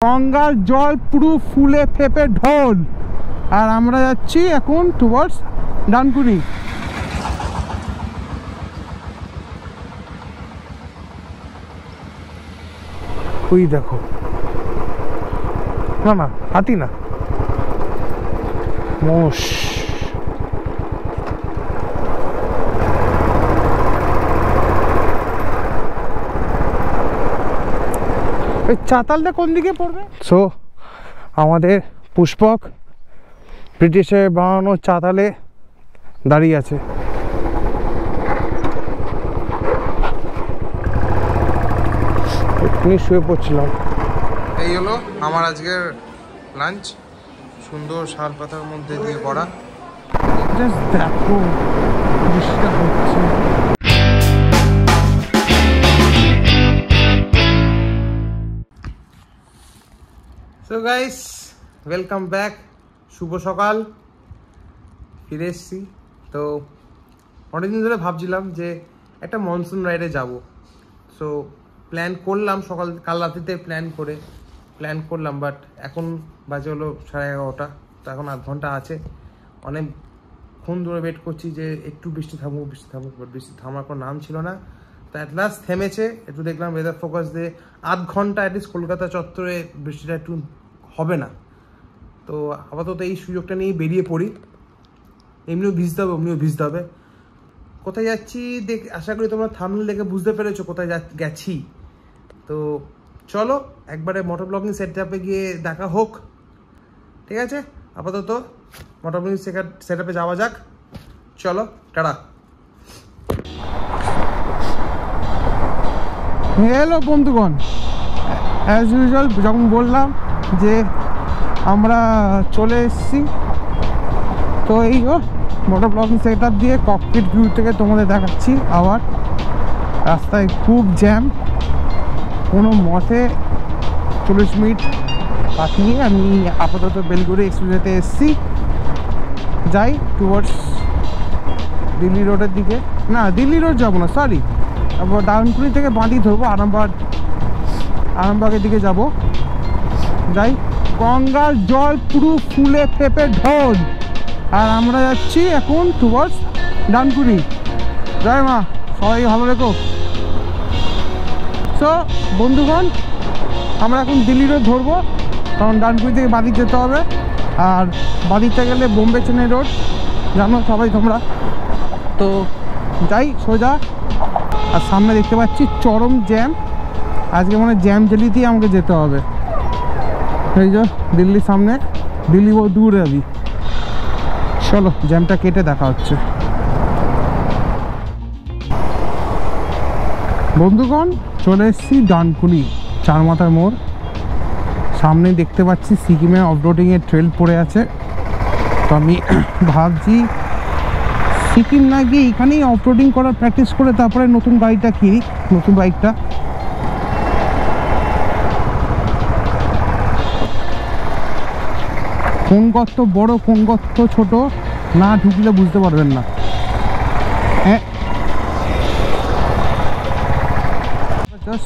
গঙ্গার জল পুরো ফুলে ফেপে ঢোল। আর আমরা যাচ্ছি এখন টুয়ার্ডস ডানকুনি। ওই দেখো, না না হাতি না, মোষ। এই চাতালটা কোন দিকে পড়বে? সো আমাদের পুষ্পক ব্রিটিশের বানানো চাতালে দাঁড়িয়ে আছে। এক্ষুনি শুয়ে পড়ছিলাম। এই হলো আমার আজকের লাঞ্চ, সুন্দর শাল পাতার মধ্যে দিয়ে করা। জাস্ট দেখো বৃষ্টিটা হচ্ছে। So guys, welcome back. শুভ সকাল, ফিরে এসছি। তো অনেকদিন ধরে ভাবছিলাম যে একটা মনসুন রাইডে যাব। সো প্ল্যান করলাম, কাল রাত্রিতে প্ল্যান করলাম, বাট এখন বাজে হলো 11:30। তো এখন 8 ঘন্টা আছে। অনেকক্ষণ ধরে ওয়েট করছি যে একটু বৃষ্টি থামুক, বাট বৃষ্টি থামার কোনো নাম ছিল না। তো অ্যাট লাস্ট থেমেছে। একটু দেখলাম ওয়েদার ফোকাস দিয়ে 8 ঘন্টা অ্যাটলিস্ট কলকাতা চত্বরে বৃষ্টিটা একটু হবে না। তো আপাতত এই সুযোগটা নিয়ে বেরিয়ে পড়ি। এমনিও ভিজতে হবে। কোথায় যাচ্ছি আশা করি তোমরা থাম্বনেল দেখে বুঝতে পেরেছো কোথায় গেছি। তো চলো একবারে মোটর ব্লগিং সেটআপে গিয়ে দেখা হোক, ঠিক আছে? আপাতত মোটর ব্লগিং সেটআপে যাওয়া যাক। চলো, টাটা। হ্যালো বন্ধুগণ, অ্যাজ ইউজুয়াল যখন বললাম যে আমরা চলে এসেছি, তো এই মোটর ব্লগিং সেটআপ দিয়ে ককপিট ভিউ থেকে তোমাদের দেখাচ্ছি। আবার রাস্তায় খুব জ্যাম, কোনো মতে 40 মিনিট কাটিয়ে আমি আপাতত বেলগুড়ি এক্সপ্রেসওয়েতে এসেছি। যাই টুয়ার্ডস দিল্লি রোডের দিকে। না, দিল্লি রোড যাবো না, সরি, আবার ডাউনকুনি থেকে বাঁধি ধরবো, আরামবাগের দিকে যাব। যাই, গঙ্গার জল পুরো ফুলে ফেপে ঢোল। আর আমরা যাচ্ছি এখন টুয়ার্ডস ডানকুনি। জয় মা, সবাই ভালো রেখো। সো বন্ধুগণ, আমরা এখন দিল্লি রোড ধরবো, কারণ ডানকুনি থেকে বাদিক যেতে হবে। আর বাদিকতে গেলে বোম্বে চেন্নাই রোড, জানো সবাই তোমরা। তো যাই সোজা। আর সামনে দেখতে পাচ্ছি চরম জ্যাম। আজকে মানে জ্যাম জেলিতেই আমাকে যেতে হবে। এই যে দিল্লির সামনে, দিল্লি বহু দূরে আবি। চলো জ্যামটা কেটে দেখা হচ্ছে। বন্ধুগণ, চলে এসেছি ডানকুনি, চারমাথার মোড়। সামনে দেখতে পাচ্ছি সিকিমে অফরোডিংয়ের ট্রেল পড়ে আছে। তো আমি ভাবছি সিকিম না গিয়ে এখানেই অফরোডিং করার প্র্যাকটিস করে তারপরে নতুন গাড়িটা কিনি, নতুন বাইকটা। কোন গর্ত বড়, কোন গর্ত ছোট, না ঢুকলে বুঝতে পারবেন না। হ্যাঁ,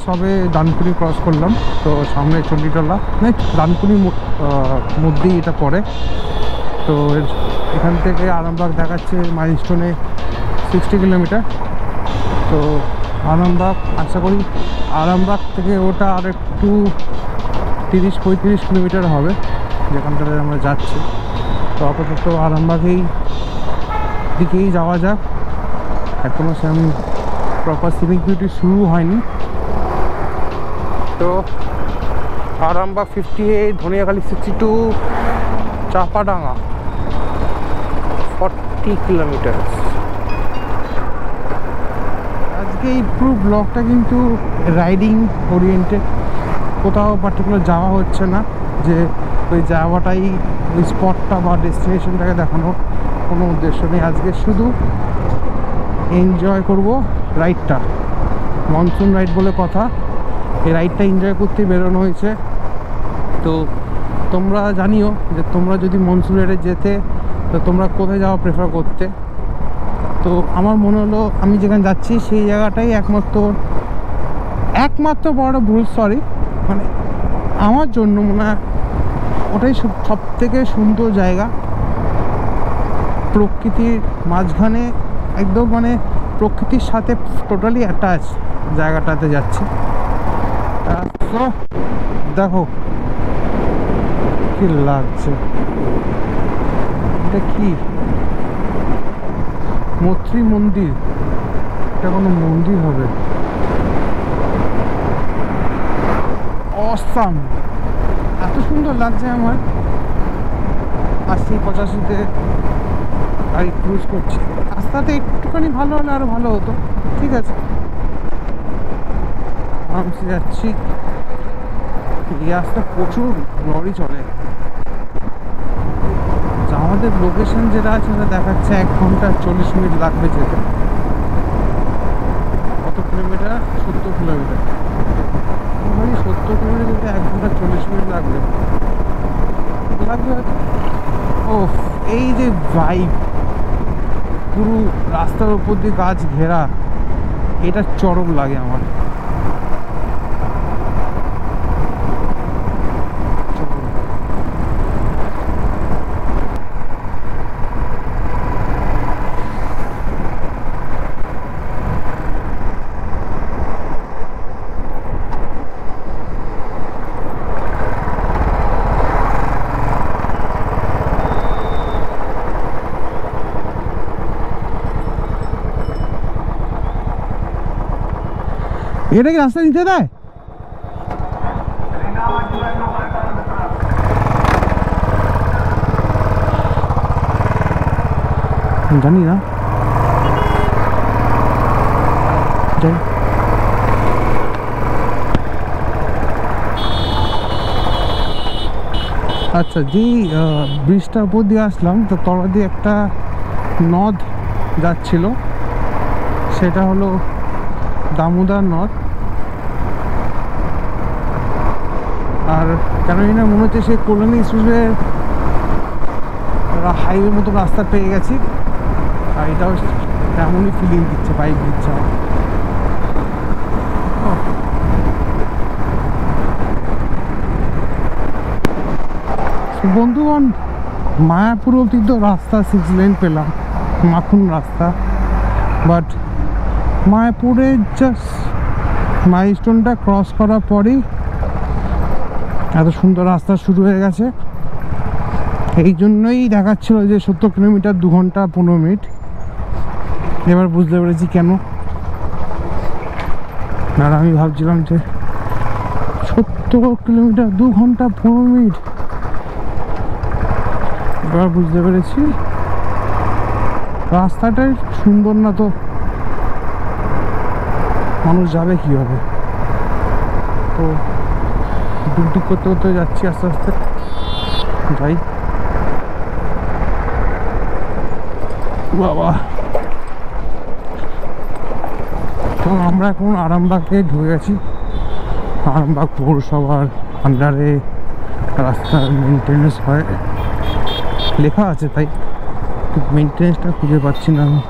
সবে ডানকুনি ক্রস করলাম। তো সামনে চণ্ডীতলা, ডানকুনির মধ্যেই এটা পড়ে। তো এখান থেকে আরামবাগ দেখাচ্ছে মাইলস্টোনে 60 কিলোমিটার। তো আরামবাগ, আশা করি আরামবাগ থেকে ওটা আর একটু 30-35 কিলোমিটার হবে যেখানটাতে আমরা যাচ্ছি। তো আপাতত আরামবাগেই দিকেই যাওয়া যাক। এখনও সেরকম প্রপার সিভিক ডিউটি শুরু হয়নি। তো আরামবাগ 58, ধনিয়াখালী 62, চাপাডাঙ্গা 40 কিলোমিটার। আজকে এই পুরো ব্লগটা কিন্তু রাইডিং ওরিয়েন্টেড, কোথাও পার্টিকুলার যাওয়া হচ্ছে না যে ওই যাওয়াটাই, ওই স্পটটা বা ডেস্টিনেশনটাকে দেখানোর কোনো উদ্দেশ্য নেই। আজকে শুধু এনজয় করব রাইডটা, মনসুন রাইড বলে কথা। এই রাইডটা এনজয় করতেই বেরোনো হয়েছে। তো তোমরা জানিও যে তোমরা যদি মনসুন রাইডে যেতে, তো তোমরা কোথায় যাওয়া প্রেফার করতে। তো আমার মনে হলো আমি যেখানে যাচ্ছি সেই জায়গাটাই একমাত্র বড় ভুল, সরি, মানে আমার জন্য মনে হয় ওটাই সব থেকে সুন্দর জায়গা। প্রকৃতির মাঝখানে একদম, মানে প্রকৃতির সাথে টোটালি অ্যাটাচ জায়গাটাতে যাচ্ছে। তো দেখো কি লাগছে, এটা কি মৈত্রী মন্দির? এটা কোনো মন্দির হবে? অসাম, এত সুন্দর লাগছে আমার। 80-85-তে গাড়ি ক্রুজ করছি, রাস্তাতে একটুখানি ভালো হলে আরো ভালো হতো। ঠিক আছে, আরামসে যাচ্ছি। এই রাস্তা প্রচুর লরি চলে। আমাদের লোকেশন যেটা আছে সেটা দেখাচ্ছে 1 ঘন্টা 40 মিনিট লাগবে যেতে। কত কিলোমিটার? 70 কিলোমিটার। মানে 70 কিলোমিটার যেতে 1 ঘন্টা 40 মিনিট লাগবে হয়তো। ও, এই যে ভাইব, পুরো রাস্তার উপর দিয়ে গাছ ঘেরা, এটা চরম লাগে আমার। এটা কি রাস্তা নিতে দেয়? জানি না, যাই। আচ্ছা, যেই ব্রিজটার উপর দিয়ে আসলাম তো তলা দিয়ে একটা নদ যাচ্ছিল, সেটা হলো দামোদর নদ। আর কেন না মনে হচ্ছে সেই কল্যাণী এক্সপ্রেসওয়ে হাইওয়ের মতো রাস্তা পেয়ে গেছি, আর এটাও তেমনই ফিলিং দিচ্ছে, বাইক দিচ্ছে। বন্ধুগণ, মায়াপুর অব্দি তো রাস্তা 6 লেন পেলাম, মাখন রাস্তা। বাট মায়াপুরে জাস্ট মাইলস্টোনটা ক্রস করার পরেই এত সুন্দর রাস্তা শুরু হয়ে গেছে। এই জন্যই দেখাচ্ছিল যে 70 কিলোমিটার 2 ঘন্টা 15 মিনিট। এবার বুঝতে পেরেছি কেন। আর আমি ভাবছিলাম যে 70 কিলোমিটার 2 ঘন্টা 15 মিনিট, এবার বুঝতে পেরেছি রাস্তাটাই সুন্দর না তো মানুষ যাবে কীভাবে। তো ডুকডুক করতে করতে যাচ্ছি, আস্তে আস্তে যাই। বাবা, তো আমরা এখন আরামবাগে ঢুকে গেছি। আরামবাগ পৌরসভার আন্ডারে রাস্তার মেনটেন্যান্স হয় লেখা আছে, তাই মেনটেন্যান্সটা খুঁজে পাচ্ছি না আমি।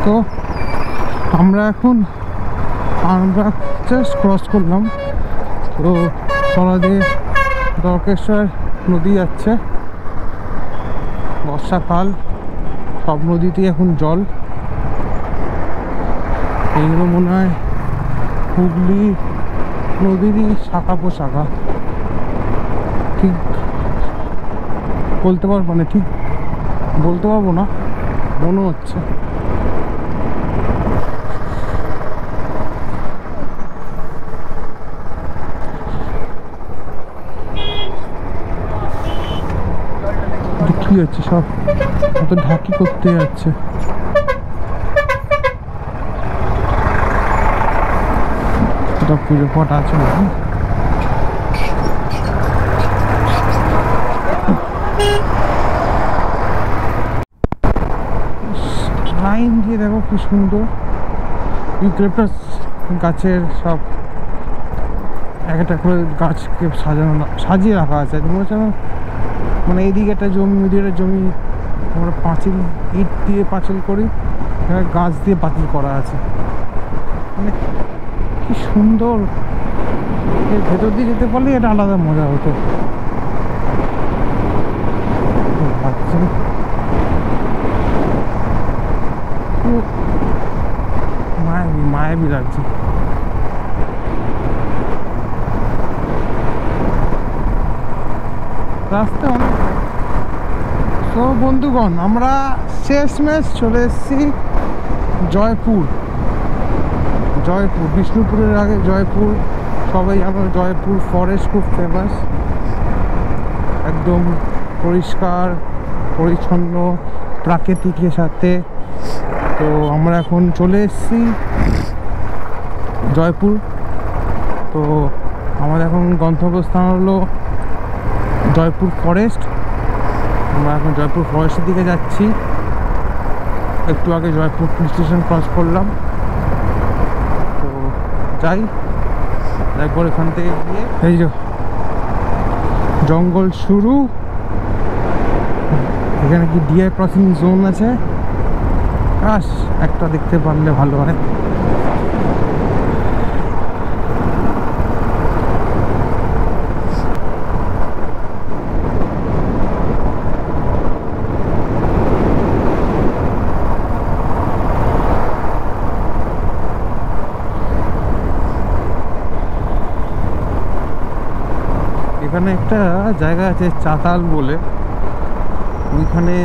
তো আমরা এখন আরামবাগ জাস্ট ক্রস করলাম। তো তলা দিয়ে দরকেশ্বর নদী যাচ্ছে। বর্ষাকাল, সব নদীতেই এখন জল। এইগুলো মনে হয় হুগলি নদীরই শাখা পোশাখা, ঠিক বলতে পারবো না, ঠিক বলতে পারবো না, মনে হচ্ছে। কি হচ্ছে, সব এত ঢাকি করতে যাচ্ছে। পুজো পাঠ আছে না, লাইন দিয়ে দেখো কি সুন্দর ইউক্লিপটাস গাছের সব এক একটা করে গাছকে সাজিয়ে রাখা আছে। মনে হচ্ছে মানে এইদিকে একটা জমি, ওইদিকে একটা জমি, আমরা পাঁচিল, ইট দিয়ে পাঁচিল করি, গাছ দিয়ে পাঁচিল করা আছে। মানে কি সুন্দর, এর ভেতর দিয়ে যেতে পারলে এটা আলাদা মজা হতো। মায়াবী লাগছে। রাস্তা অনেক। তো বন্ধুগণ, আমরা শেষমেশ চলে এসেছি জয়পুর। বিষ্ণুপুরের আগে জয়পুর। সবাই জানো জয়পুর ফরেস্ট খুব ফেমাস, একদম পরিষ্কার পরিচ্ছন্ন প্রাকৃতিকের সাথে। তো আমরা এখন চলে এসেছি জয়পুর। তো আমাদের এখন গন্তব্যস্থান হলো জয়পুর ফরেস্ট। আমরা এখন জয়পুর ফরেস্টের দিকে যাচ্ছি। একটু আগে জয়পুর পুলিশ স্টেশন ক্রস করলাম। তো যাই একবার এখান থেকে গিয়ে, এই যে জঙ্গল শুরু। এখানে কি ডিয়ার ক্রসিং জোন আছে, কাশ একটা দেখতে পারলে ভালো হয়। এখানে একটা জায়গা আছে চাতাল বলে, ওইখানে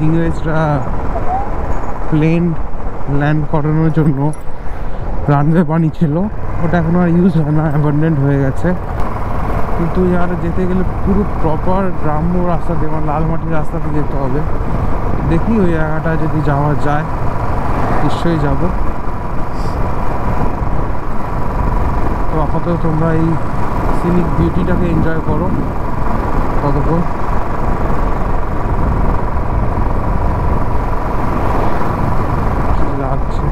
ইংরেজরা প্লেন ল্যান্ড করানোর জন্য রানওয়ে বানিয়েছিল। ওটা এখন আর ইউজ হয় না, অ্যাবান্ডেন্ট হয়ে গেছে। কিন্তু আর যেতে গেলে পুরো প্রপার গ্রাম্য রাস্তা দিয়ে, আমার লাল মাটির রাস্তাতে যেতে হবে। দেখি ওই জায়গাটা যদি যাওয়া যায় নিশ্চয়ই যাব। তো আপাতত তোমরা এই সিনিক বিউটিটাকে এনজয় করো ততক্ষণ। লাগছে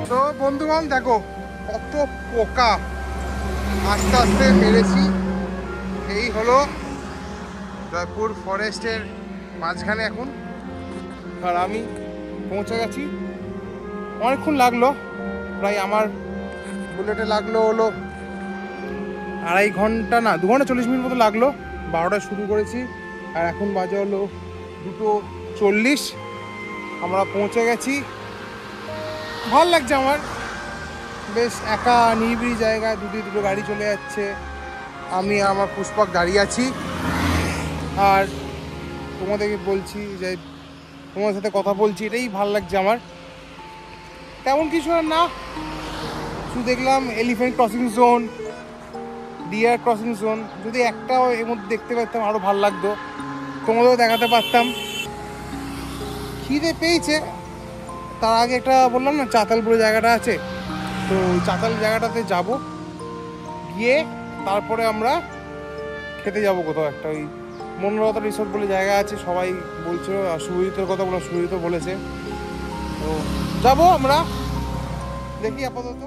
তো বন্ধুগণ, দেখো কত পোকা আস্তে আস্তে মেরেছি। এই হলো জয়পুর ফরেস্টের মাঝখানে এখন, আর আমি পৌঁছে গেছি। অনেকক্ষণ লাগলো, প্রায় আমার বুলেটে লাগলো হলো 2.5 ঘন্টা, না 2 ঘন্টা 40 মিনিট মতো লাগলো। 12টায় শুরু করেছি আর এখন বাজে হলো 2:40। আমরা পৌঁছে গেছি। ভালো লাগছে আমার, বেশ একা নিরিবিলি জায়গায়, দুটো গাড়ি চলে যাচ্ছে, আমি আমার পুষ্পক দাঁড়িয়ে আছি। আর তোমাদেরকে বলছি যে তোমাদের সাথে কথা বলছি, এটাই ভালো লাগছে আমার। তেমন কিছু আর না, শুধু দেখলাম elephant crossing zone, deer crossing zone. যদি একটাও এর মধ্যে দেখতে পারতাম আরও ভালো লাগতো, তোমাদেরও দেখাতে পারতাম। খিদে পেয়েছে। তার আগে একটা বললাম না চাতাল বলে জায়গাটা আছে, তো চাতাল জায়গাটাতে যাব, গিয়ে তারপরে আমরা খেতে যাব কোথাও একটা। ওই মনোরতা রিসোর্ট বলে জায়গা আছে, সবাই বলছিল। আর সুবিদিতর কথা বললাম, সুবিদিত বলেছে, তো যাব আমরা। দেখি আপাতত।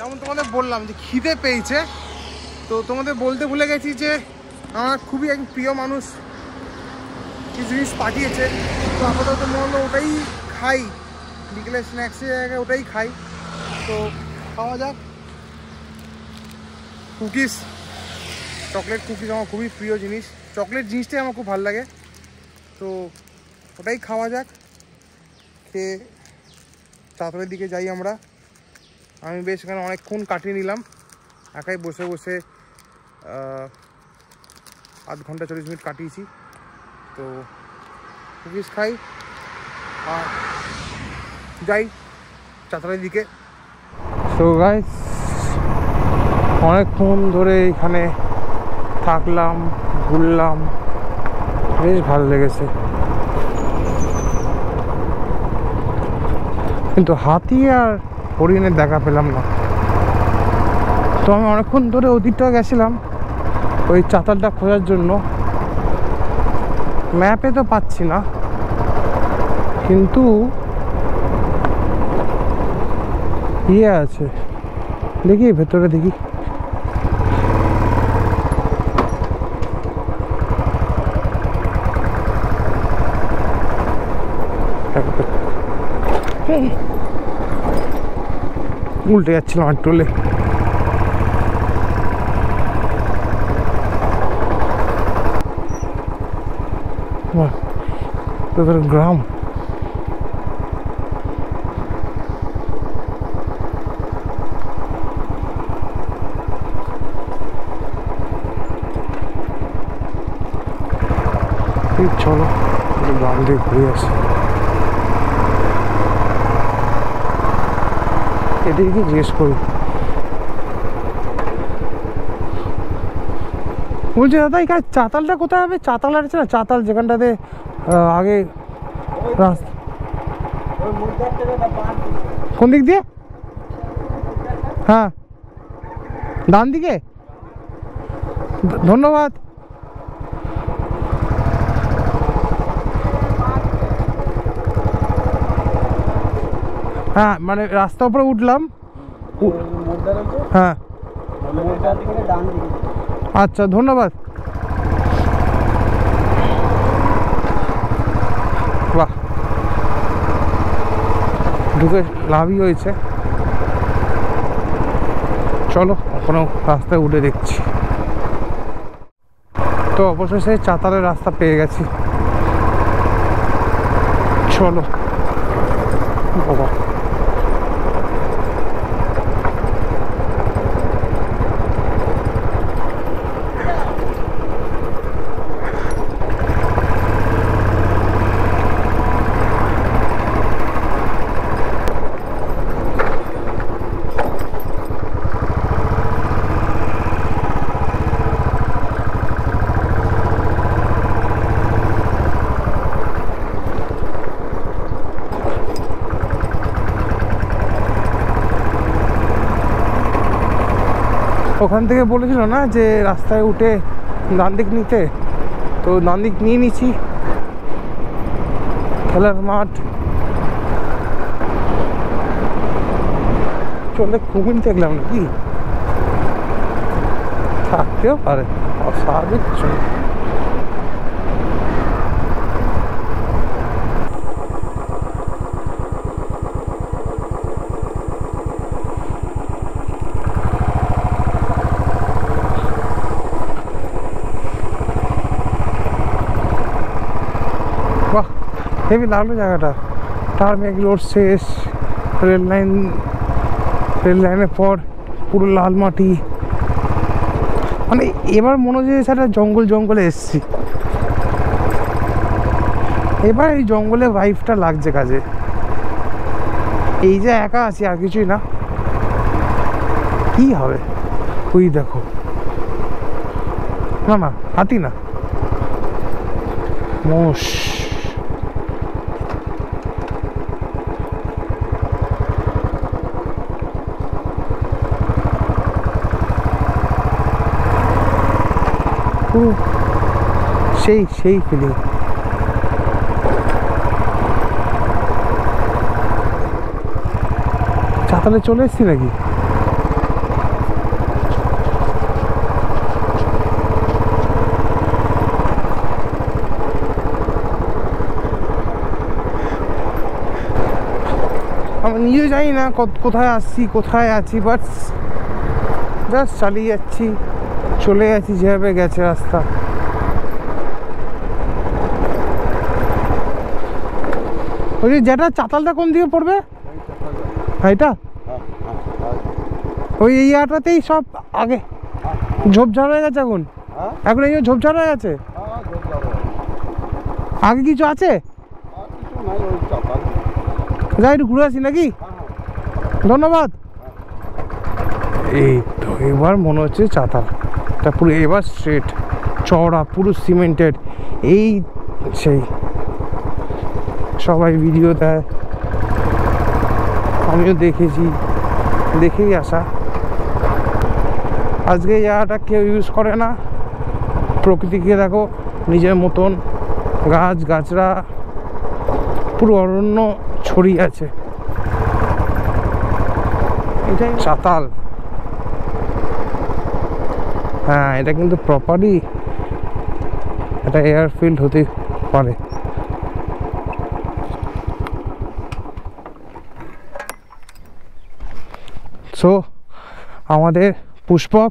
যেমন তোমাদের বললাম যে খিদে পেয়েছে, তো তোমাদের বলতে ভুলে গেছি যে আমার খুবই এক প্রিয় মানুষ কিছু জিনিস পাঠিয়েছে। তো আপাতত মনে হলো ওটাই খাই, বিকেলের স্ন্যাক্সের জায়গায় ওটাই খাই। তো খাওয়া যাক। কুকিজ, চকলেট কুকিজ আমার খুবই প্রিয় জিনিস, চকলেট জিনিসটাই আমার খুব ভালো লাগে। তো ওটাই খাওয়া যাক, খেয়ে চাতালের দিকে যাই আমরা। আমি বেশ এখানে অনেকক্ষণ কাটিয়ে নিলাম একাই বসে বসে আধ ঘন্টা 40 মিনিট কাটিয়েছি। তো কুকিজ খাই আর যাই চাতালের দিকে। সো গাইস অনেকক্ষণ ধরে এখানে থাকলাম, ঘুরলাম, বেশ ভালো লেগেছে। কিন্তু হাতি আর হরিণের দেখা পেলাম না। তো আমি অনেকক্ষণ ধরে ওদিকটা গেছিলাম ওই চাতালটা খোঁজার জন্য। ম্যাপে তো পাচ্ছি না, কিন্তু ইয়ে আছে, দেখি ভেতরে দেখি। উল্টে যাচ্ছিলাম আর টোলে। তোদের গ্রাম চলো গ্রাম দিয়ে ঘুরে আসি। এদিকে জিজ্ঞেস করি, বলছি দাদা এখানে চাতালটা কোথায় হবে? চাতাল আছে না, চাতাল যেখানটাতে আগে রাস্তা, কোন দিক দিয়ে? হ্যাঁ ডান দিকে। ধন্যবাদ। হ্যাঁ মানে রাস্তার উপরে উঠলাম। হ্যাঁ আচ্ছা ধন্যবাদ। বাহ ঢুকে লাভই হয়েছে। চলো কোনো রাস্তায় উঠে দেখছি। তো অবশেষে চাতালের রাস্তা পেয়ে গেছি। চলো বাবা ওখান থেকে বলেছিল না যে রাস্তায় উঠে ডান দিক নিতে, তো ডান দিক নিয়ে নিচ্ছি। খেলার মাঠ চলে কুমিন দেখলাম নাকি, থাকতেও পারে, অস্বাভাবিক চলে। বাহ হেভি লাগলো জায়গাটা। টার্মেক রোড শেষ, রেল লাইনের পর পুরো লাল মাটি। মানে এবার মনে হচ্ছে সেটা জঙ্গলে এসছি। এবার এই জঙ্গলে ভাইবটা লাগছে কাজে। এই যে একা আছি আর কিছুই না, কি হবে ওই দেখো, না না হাতি না, মোষ। সেই ফিলিং। চাতালে চলে এসছি নাকি? আমি নিজেও জানি না কোথায় আসছি, কোথায় আছি, বাট জাস্ট চালিয়ে যাচ্ছি, চলে যাচ্ছি যেভাবে গেছে রাস্তা। ওই যেটা চাতালটা কোন দিকে পড়বে? এটা ওই এই আটাতেই সব আগে ঝোপঝাড় হয়ে গেছে এখন। এখন এই ঝোপঝাড় হয়ে আছে, আগে কিছু আছে? যাই একটু ঘুরে আসি নাকি? ধন্যবাদ। এই তো এবার মনে হচ্ছে চাতাল, এটা পুরো এবার স্ট্রেট চওড়া পুরো সিমেন্টেড। এই সেই সবাই ভিডিও দেয়, আমিও দেখেছি, দেখেই আসা। আজকে এই জায়গাটা কেউ ইউজ করে না, প্রকৃতিকে দেখো নিজের মতন, গাছ গাছরা পুরো অরণ্য ছড়িয়ে আছে। এটাই চাতাল। হ্যাঁ, এটা কিন্তু প্রপারলি এটা এয়ারফিল্ড হতে পারে। সো আমাদের পুষ্পক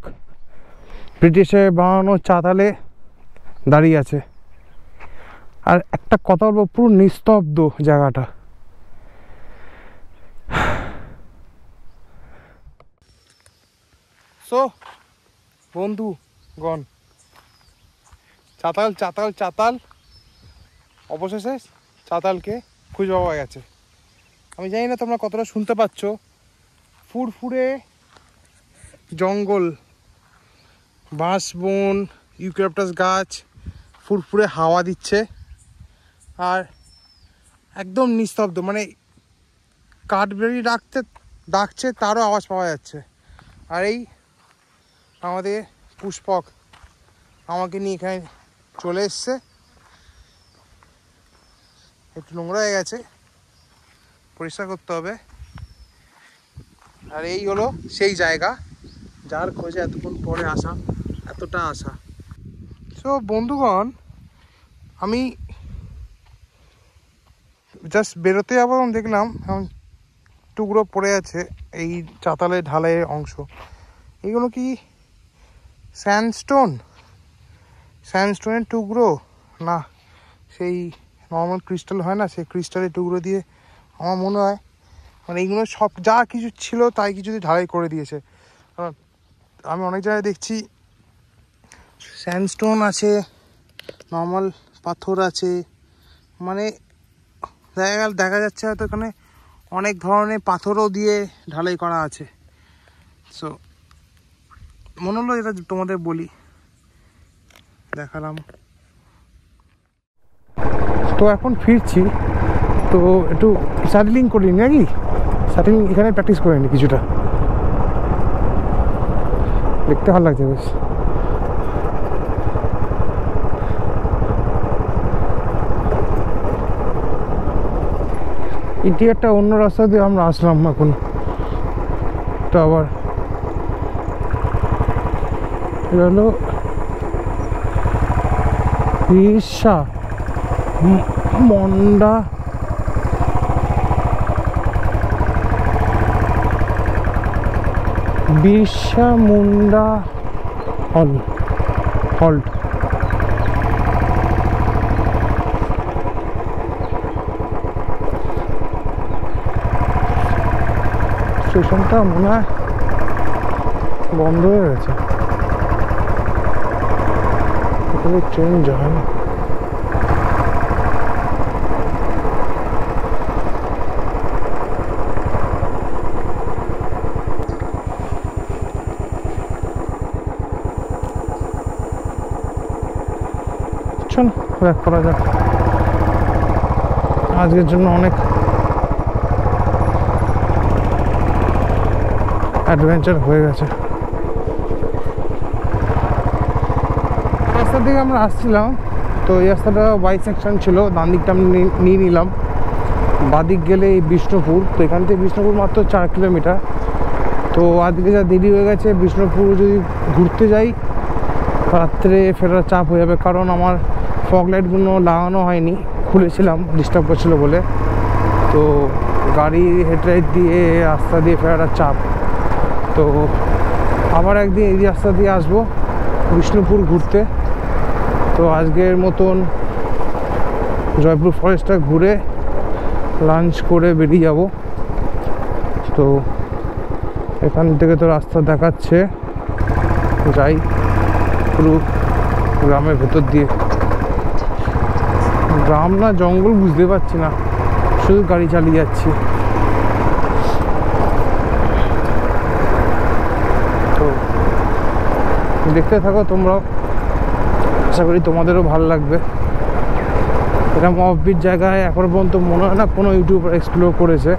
ব্রিটিশের বানানো চাতালে দাঁড়িয়ে আছে। আর একটা কথা বলবো, পুরো নিস্তব্ধ জায়গাটা। সো বন্ধুগণ, চাতাল চাতাল চাতাল অবশেষে চাতালকে খুঁজে পাওয়া গেছে। আমি জানি না তোমরা কতটা শুনতে পাচ্ছ, ফুরফুরে জঙ্গল, বাঁশ বন, ইউক্যালিপটাস গাছ, ফুরফুরে হাওয়া দিচ্ছে, আর একদম নিস্তব্ধ, মানে কাঠবেড়ি ডাকছে তারও আওয়াজ পাওয়া যাচ্ছে। আর এই আমাদের পুষ্পক আমাকে নিয়ে এখানে চলে এসছে। একটু নোংরা হয়ে গেছে, পরিষ্কার করতে হবে। আর এই হলো সেই জায়গা যার খোঁজে এতক্ষণ পরে আসা, এতটা আসা। সো বন্ধুগণ, আমি জাস্ট বেরোতে যাবো, দেখলাম এখন টুকরো পড়ে আছে এই চাতালের ঢালাইয়ের অংশ। এইগুলো কি স্যান্ডস্টোনের টুকরো না সেই নর্মাল ক্রিস্টাল হয় না, সেই ক্রিস্টালের টুকরো দিয়ে আমার মনে হয়, মানে এইগুলো সব যা কিছু ছিল তাই কিছু দিয়ে ঢালাই করে দিয়েছে। কারণ আমি অনেক জায়গায় দেখছি স্যান্ডস্টোন আছে, নর্মাল পাথর আছে, মানে দেখা যাচ্ছে হয়তো এখানে অনেক ধরনের পাথরও দিয়ে ঢালাই করা আছে। সো মনে হলো এটা তোমাদের বলি, দেখালাম। তো এখন ফিরছি, তো একটু স্যাডলিং করিনি নাকি, স্যাডলিং এখানে প্র্যাকটিস করে নি কিছুটা, দেখতে ভালো লাগছে বেশ। এটি একটা অন্য রাস্তা দিয়ে আমরা আসলাম এখন, তো আবার এটা হলো বিরসা মুন্ডা হল্ট। স্টেশনটা মনে হয় বন্ধ হয়ে গেছে, ট্রেন যায় না। চল ব্যাক করা যাক, আজকের জন্য অনেক অ্যাডভেঞ্চার হয়ে গেছে। রাস্তা থেকে আমরা আসছিলাম, তো এই রাস্তাটা বাই সেকশন ছিল, ডান দিকটা আমি নিয়ে নিলাম, বাদিক গেলে এই বিষ্ণুপুর। তো এখান থেকে বিষ্ণুপুর মাত্র 4 কিলোমিটার। তো আজকে যা দেরি হয়ে গেছে, বিষ্ণুপুর যদি ঘুরতে যাই রাত্রে ফেরার চাপ হয়ে যাবে, কারণ আমার ফগ লাইটগুলো লাগানো হয়নি, খুলেছিলাম ডিস্টার্ব করছিলো বলে। তো গাড়ি হেডলাইট দিয়ে রাস্তা দিয়ে ফেরাটা চাপ। তো আবার একদিন এই রাস্তা দিয়ে আসবো বিষ্ণুপুর ঘুরতে। তো আজকের মতন জয়পুর ফরেস্টটা ঘুরে লাঞ্চ করে বেরিয়ে যাব। তো এখান থেকে তো রাস্তা দেখাচ্ছে, যাই পুরো গ্রামের ভেতর দিয়ে, গ্রাম না জঙ্গল বুঝতে পারছি না, শুধু গাড়ি চালিয়ে যাচ্ছি। তো দেখতে থাকো তোমরাও, আশা করি তোমাদেরও ভালো লাগবে। এরকম অফবিট জায়গায় এখন পর্যন্ত মনে হয় না কোনো ইউটিউবার এক্সপ্লোর করেছে।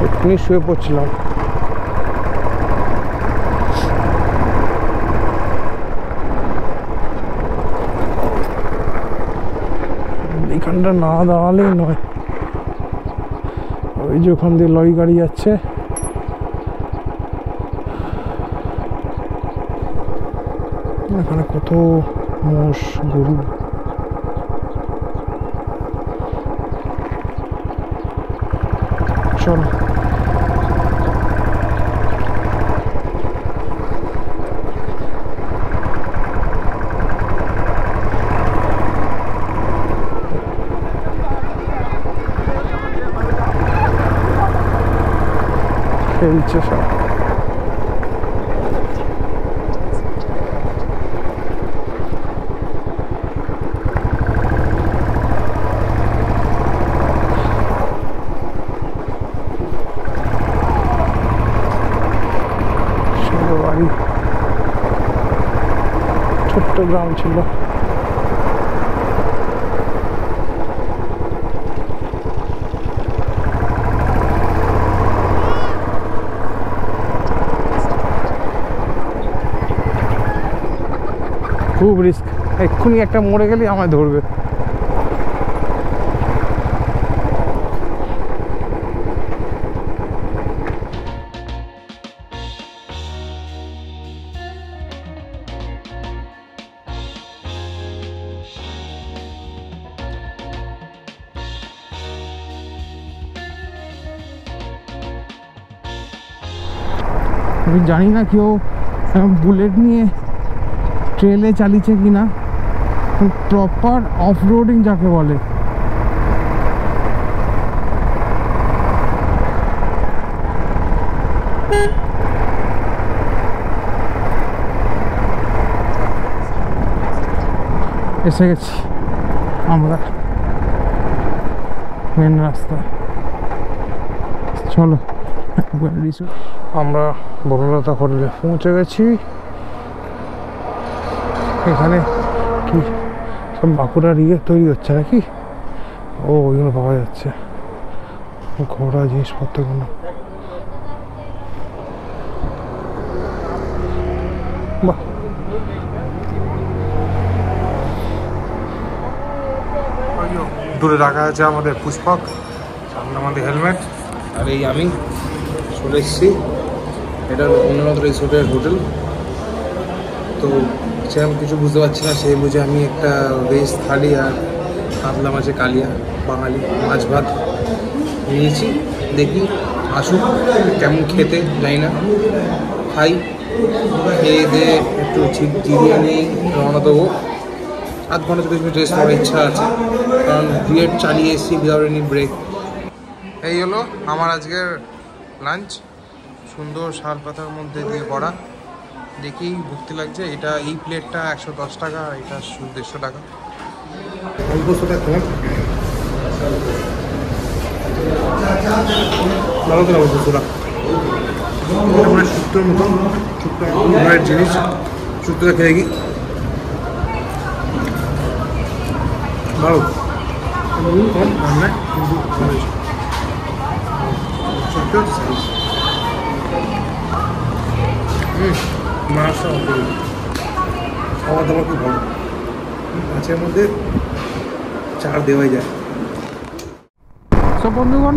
এক্ষুনি শুয়ে পড়ছিলাম। এখানটা না দাঁড়ালেই নয়, ওই যে ওখান দিয়ে লরি গাড়ি যাচ্ছে। এখানে কত মোষ গরু, চল খেলছে সব। বাড়ি, ছোট্ট গ্রাম ছিল। খুব রিস্ক, এক্ষুনি একটা মরে গেলে আমায় ধরবে। আমি জানি না কেউ বুলেট নিয়ে ট্রেলে চালিয়েছে কিনা, প্রপার অফ রোডিং যাকে বলে। এসে গেছি আমরা মেন রাস্তা, চলো। আমরা বনলতা হোটেলে পৌঁছে গেছি। এখানে কি সব বাঁকুড়ার তৈরি হচ্ছে নাকি? ও ওইগুলো পাওয়া যাচ্ছে, ঘোড়া জিনিসপত্রগুলো। বাহ, দূরে রাখা আছে আমাদের পুষ্পক, সামনে আমাদের হেলমেট, আর এই আমি চলে এসেছি। এটা বনলতা রিসোর্টের হোটেল। তো সেরকম কিছু বুঝতে পারছি না, সেই বুঝে আমি একটা ভেজ থালি আর কাতলা মাছের কালিয়া বাঙালি মাছ ভাত নিয়েছি। দেখি আসুক কেমন খেতে, জানি না, খাই। খেয়ে দিয়ে একটু জিরিয়ে নিয়ে রওনা দেবো। আধ ঘন্টা 40 মিনিট রেস্ট করার ইচ্ছা আছে, কারণ বিএড চালিয়ে এসেছি উইদাউট এনি ব্রেক। এই হলো আমার আজকের লাঞ্চ, সুন্দর শাল পাতার মধ্যে দিয়ে করা। দেখি ভর্তি লাগছে। এটা এই প্লেটটা 110 টাকা, আর এটা 150 টাকা। অল্প সোটা খেলাম, ভালো তো লাগছে সোটা। মানে শুক্তোর মতন, শুক্তো ঘরের জিনিস, শুক্তোটা খেয়ে গি ভালো। কম রান্নায় কিন্তু ভালো হয়েছে। মাছটা খাওয়া দাওয়া খুব ভালো, মাছের মধ্যে চার দেওয়াই যায়। সব বন্ধুগণ,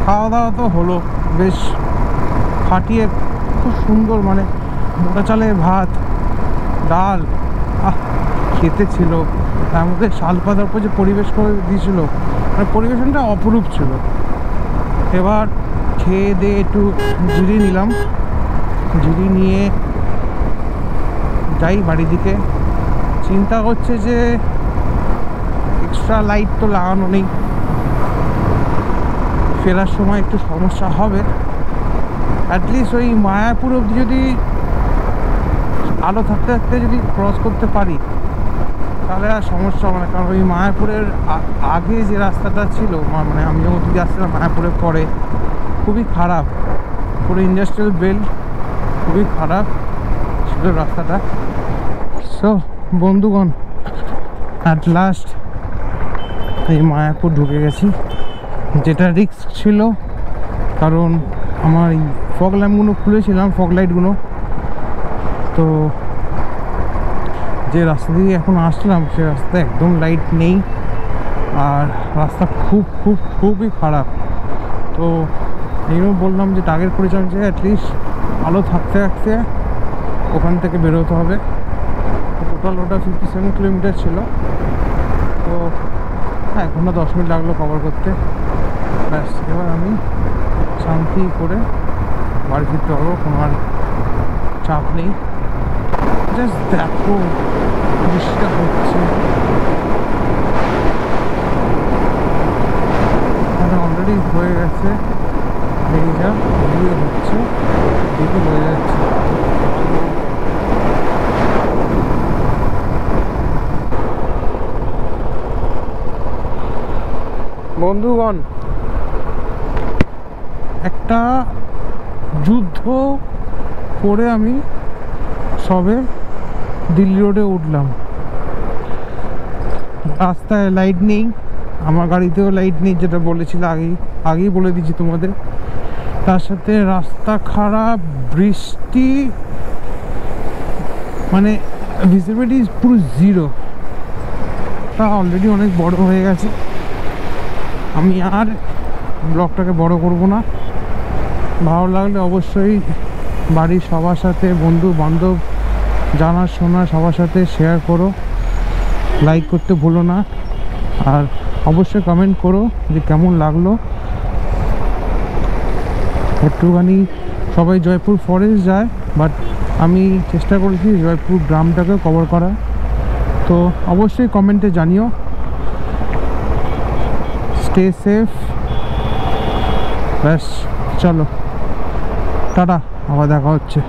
খাওয়া দাওয়া তো হলো বেশ ফাটিয়ে, খুব সুন্দর, মানে মোটা চালের ভাত, ডাল, খেতে ছিল। তার মধ্যে শাল পাতার উপর যে পরিবেশ করে দিয়েছিল, মানে পরিবেশনটা অপরূপ ছিল। এবার খেয়ে দিয়ে একটু জিরিয়ে নিলাম, জিরিয়ে নিয়ে যাই বাড়ির দিকে। চিন্তা করছে যে এক্সট্রা লাইট তো লাগানো নেই, ফেরার সময় একটু সমস্যা হবে। অ্যাটলিস্ট ওই মায়াপুর অবধি যদি আলো থাকতে থাকতে যদি ক্রস করতে পারি তাহলে আর সমস্যা হবে না। কারণ ওই মায়াপুরের আগে যে রাস্তাটা ছিল, মানে আমি যখন দিকে আসছিলাম মায়াপুরের পরে, খুবই খারাপ, পুরো ইন্ডাস্ট্রিয়াল বেল্ট, খুবই খারাপ ছিল রাস্তাটা। সো বন্ধুগণ, অ্যাট লাস্ট এই মায়াপুর ঢুকে গেছি, যেটা রিস্ক ছিল কারণ আমার এই ফগ ল্যাম্পগুলো খুলেছিলাম, ফগ লাইটগুলো। তো যে রাস্তা দিয়ে এখন আসলাম সে রাস্তায় একদম লাইট নেই, আর রাস্তা খুবই খারাপ। তো এইরকম বললাম যে টার্গেট করেছিলাম যে অ্যাটলিস্ট আলো থাকতে থাকতে ওখান থেকে বেরোতে হবে। টোটাল ওটা 57 কিলোমিটার ছিল। তো 1 ঘন্টা 10 মিনিট লাগলো কভার করতে। ব্যাস, এবার আমি শান্তি করে বাড়ি ফিরতে পারবো, কোনো আর চাপ নেই। জাস্ট দেখো বৃষ্টিটা হচ্ছে, অলরেডি হয়ে গেছে, এই যা এদিকে হচ্ছে, এদিকে হয়ে যাচ্ছে। বন্ধুগণ, একটা যুদ্ধ করে আমি সবে দিল্লি রোডে উঠলাম। রাস্তায় লাইট নেই, আমার গাড়িতেও লাইট নেই, যেটা বলেছিল আগেই বলে দিচ্ছি তোমাদের। তার সাথে রাস্তা খারাপ, বৃষ্টি, মানে ভিজিবিলিটি পুরো জিরো। তা অলরেডি অনেক বড় হয়ে গেছে, আমি আর ব্লগটাকে বড় করব না। ভালো লাগলে অবশ্যই বাড়ির সবার সাথে, বন্ধু বান্ধব, জানাশোনা সবার সাথে শেয়ার করো, লাইক করতে ভুলো না, আর অবশ্যই কমেন্ট করো যে কেমন লাগলো। একটুখানি সবাই জয়পুর ফরেস্ট যায়, বাট আমি চেষ্টা করেছি জয়পুর গ্রামটাকে কভার করা। তো অবশ্যই কমেন্টে জানিও। Stay safe. ব্যাস, চলো টাটা, আবার দেখা হচ্ছে।